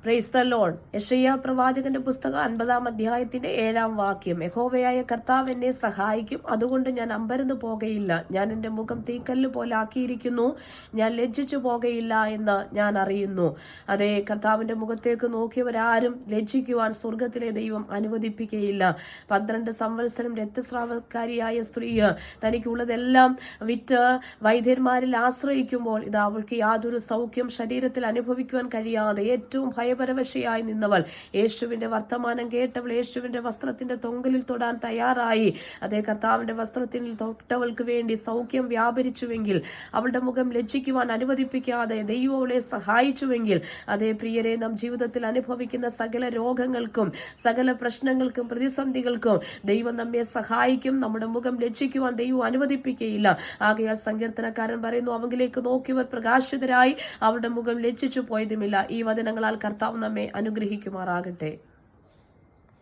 Praise the Lord. യെശയ്യാ പ്രവാചകന്റെ പുസ്തകം 50-ാം അധ്യായത്തിന്റെ 7-ാം വാക്യം. യഹോവയായ കർത്താവ് എന്നെ സഹായിക്കും, അതുകൊണ്ട് ഞാൻ അമ്പരന്ന് പോകയില്ല. ഞാൻ എന്റെ മുഖം തീക്കല്ല് പോലെ ആക്കിയിരിക്കുന്നു, ഞാൻ ലജ്ജിച്ചു പോകയില്ല എന്ന് ഞാൻ അറിയുന്നു. അതേ, കർത്താവിന്റെ മുഖത്തേക്ക് നോക്കിയവരാരും ലജ്ജിക്കുവാൻ സ്വർഗത്തിലെ ദൈവം അനുവദിപ്പിക്കുകയില്ല. 12 സംവത്സരം രക്തസ്രാവക്കാരിയായ സ്ത്രീ തനിക്കുള്ളതെല്ലാം വിറ്റ് വൈദ്യന്മാരിൽ ആശ്രയിക്കുമ്പോൾ ഇതാ അവൾക്ക് യാതൊരു സൗഖ്യം ശരീരത്തിൽ അനുഭവിക്കുവാൻ കഴിയാതെ ഏറ്റവും ഭയപരവശയായി നിന്നവൾ യേശുവിന്റെ വർത്തമാനം കേട്ടവൾ യേശുവിന്റെ വസ്ത്രത്തിന്റെ തൊങ്കലിൽ തൊടാൻ തയ്യാറായി. അതേ, കർത്താവിന്റെ വസ്ത്രത്തിൽ തൊട്ടവൾക്ക് വേണ്ടി സൗഖ്യം വ്യാപരിച്ചുവെങ്കിൽ, അവളുടെ മുഖം ലജ്ജിക്കുവാൻ അനുവദിപ്പിക്കാതെ ദൈവം അവളെ സഹായിച്ചുവെങ്കിൽ, അതേ പ്രിയരെ, നാം ജീവിതത്തിൽ അനുഭവിക്കുന്ന സകല രോഗങ്ങൾക്കും സകല പ്രശ്നങ്ങൾക്കും പ്രതിസന്ധികൾക്കും ദൈവം നമ്മെ സഹായിക്കും. നമ്മുടെ മുഖം ലജ്ജിക്കുവാൻ ദൈവം അനുവദിപ്പിക്കുകയില്ല. ആകയാൽ സങ്കീർത്തനക്കാരൻ പറയുന്നു, അവങ്കിലേക്ക് നോക്കിയവർ പ്രകാശിതരായി, അവരുടെ മുഖം ലജ്ജിച്ചു പോയതുമില്ല. ഈ വചനങ്ങളാൽ കർത്താവ് നമ്മെ അനുഗ്രഹിക്കുമാറാകട്ടെ.